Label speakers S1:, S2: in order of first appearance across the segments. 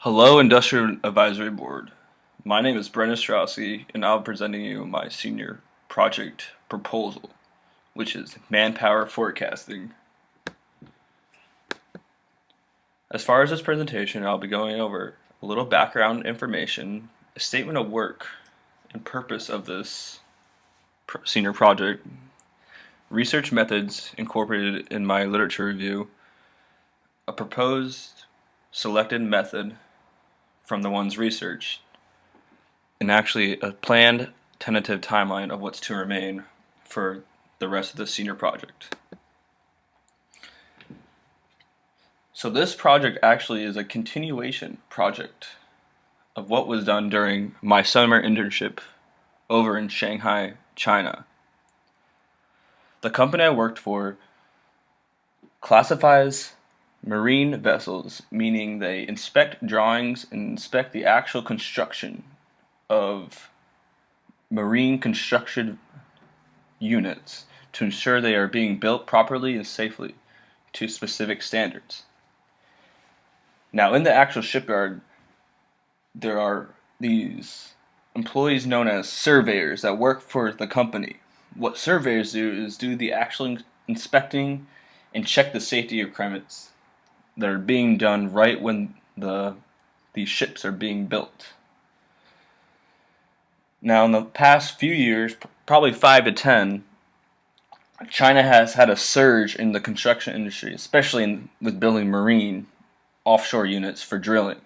S1: Hello, Industrial Advisory Board. My name is B.Astrosky, and I'll be presenting you my senior project proposal, which is manpower forecasting. As far as this presentation, I'll be going over a little background information, a statement of work, and purpose of this senior project, research methods incorporated in my literature review, a proposed selected method from the ones researched, and actually a planned tentative timeline of what's to remain for the rest of the senior project. So this project actually is a continuation project of what was done during my summer internship over in Shanghai, China. The company I worked for classifies marine vessels, meaning they inspect drawings and inspect the actual construction of marine construction units to ensure they are being built properly and safely to specific standards. Now, in the actual shipyard, there are these employees known as surveyors that work for the company. What surveyors do is do the actual inspecting and check the safety requirements that are being done right when these ships are being built. Now, in the past few years, probably 5 to 10, China has had a surge in the construction industry, especially with building marine offshore units for drilling,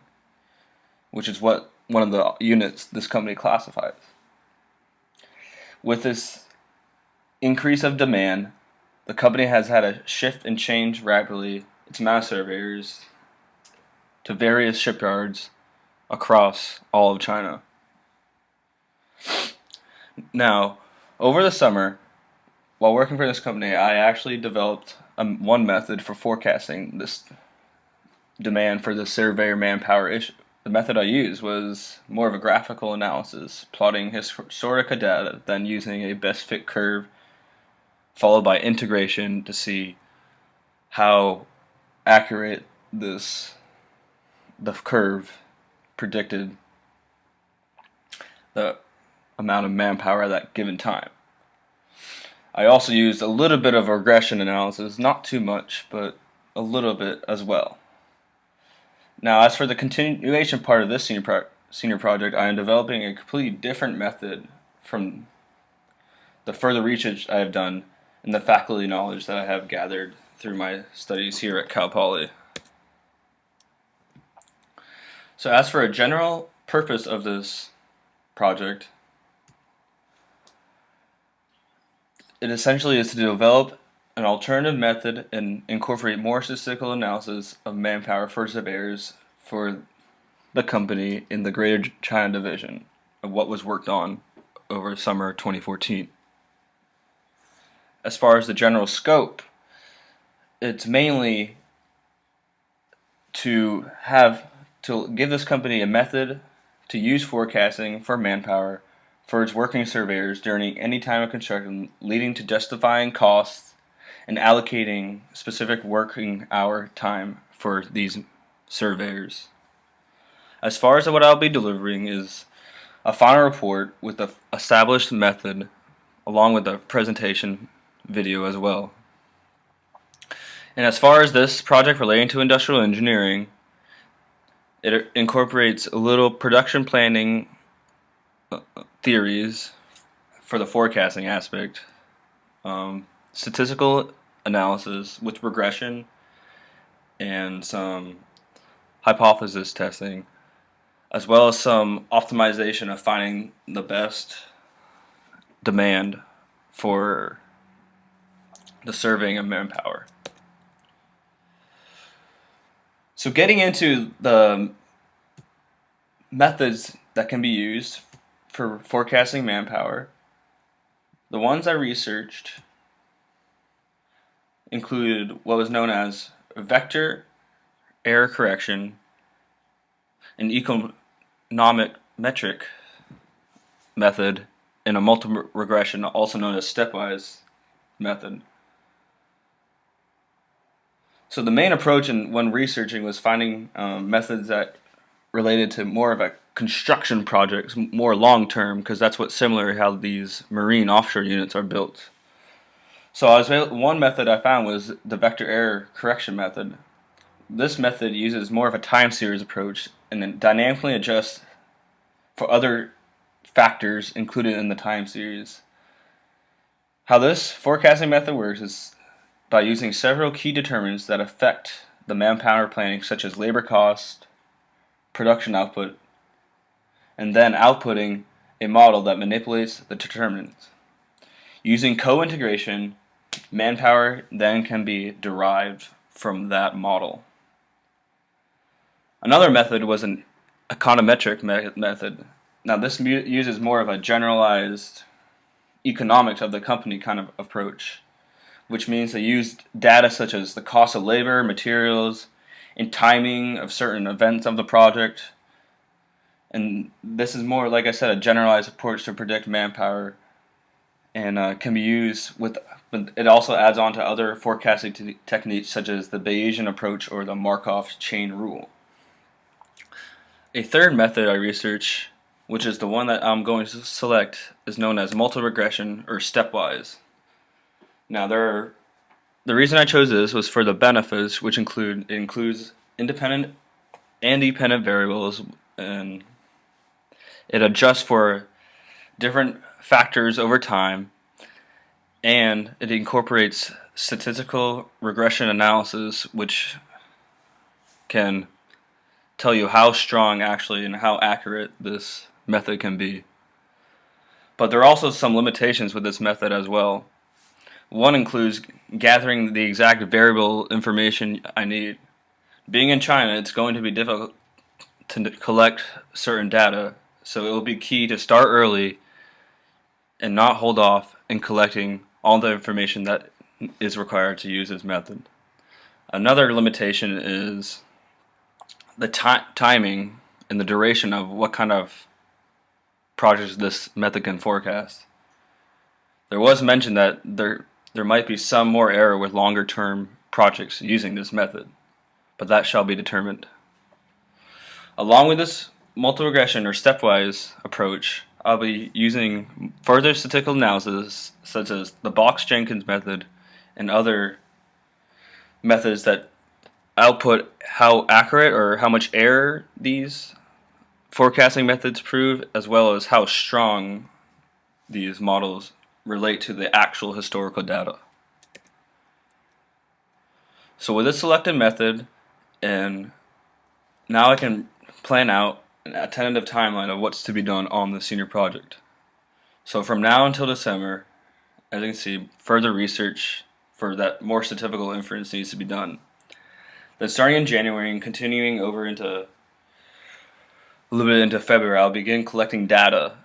S1: which is what one of the units this company classifies. With this increase of demand, the company has had to shift and change rapidly its amount of surveyors to various shipyards across all of China. Now, over the summer, while working for this company, I actually developed one method for forecasting this demand for the surveyor manpower issue. The method I used was more of a graphical analysis, plotting historical data, then using a best fit curve, followed by integration to see how accurate the curve predicted the amount of manpower at that given time. I also used a little bit of regression analysis, not too much, but a little bit as well. Now, as for the continuation part of this senior project, I am developing a completely different method from the further research I have done and the faculty knowledge that I have gathered through my studies here at Cal Poly. So as for a general purpose of this project, it essentially is to develop an alternative method and incorporate more statistical analysis of manpower for surveyors for the company in the Greater China Division of what was worked on over summer 2014. As far as the general scope, it's mainly to give this company a method to use forecasting for manpower for its working surveyors during any time of construction, leading to justifying costs and allocating specific working hour time for these surveyors. As far as what I'll be delivering is a final report with the established method along with the presentation video as well. And as far as this project relating to industrial engineering, it incorporates a little production planning theories for the forecasting aspect, statistical analysis with regression, and some hypothesis testing, as well as some optimization of finding the best demand for the surveying of manpower. So getting into the methods that can be used for forecasting manpower, the ones I researched included what was known as vector error correction, an economic metric method, and a multiple regression, also known as stepwise method. So the main approach when researching was finding methods that related to more of a construction projects, more long term, because that's what's similar how these marine offshore units are built. So one method I found was the vector error correction method. This method uses more of a time series approach and then dynamically adjusts for other factors included in the time series. How this forecasting method works is by using several key determinants that affect the manpower planning, such as labor cost, production output, and then outputting a model that manipulates the determinants. Using co-integration, manpower then can be derived from that model. Another method was an econometric method. Now this uses more of a generalized economics of the company kind of approach, which means they used data such as the cost of labor, materials, and timing of certain events of the project. And this is more, like I said, a generalized approach to predict manpower, and can be used with. It also adds on to other forecasting techniques such as the Bayesian approach or the Markov chain rule. A third method I research, which is the one that I'm going to select, is known as multi-regression or stepwise. Now, the reason I chose this was for the benefits, which includes independent and dependent variables, and it adjusts for different factors over time, and it incorporates statistical regression analysis, which can tell you how strong actually and how accurate this method can be. But there are also some limitations with this method as well. One includes gathering the exact variable information I need. Being in China, it's going to be difficult to collect certain data, so it will be key to start early and not hold off in collecting all the information that is required to use this method. Another limitation is the timing and the duration of what kind of projects this method can forecast. There was mention that there might be some more error with longer term projects using this method, but that shall be determined. Along with this multi-regression or stepwise approach, I'll be using further statistical analysis such as the Box-Jenkins method and other methods that output how accurate or how much error these forecasting methods prove, as well as how strong these models relate to the actual historical data. So with this selected method, and now I can plan out a tentative timeline of what's to be done on the senior project. So from now until December, as you can see, further research for that more statistical inference needs to be done. Then starting in January and continuing over into a little bit into February, I'll begin collecting data,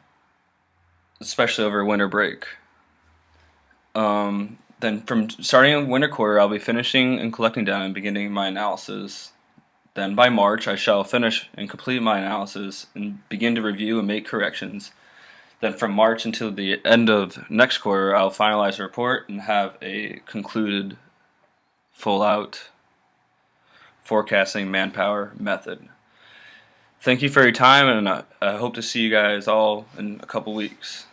S1: especially over winter break. Then from starting in winter quarter, I'll be finishing and collecting data and beginning my analysis. Then by March, I shall finish and complete my analysis and begin to review and make corrections. Then from March until the end of next quarter, I'll finalize a report and have a concluded, full-out forecasting manpower method. Thank you for your time, and I hope to see you guys all in a couple weeks.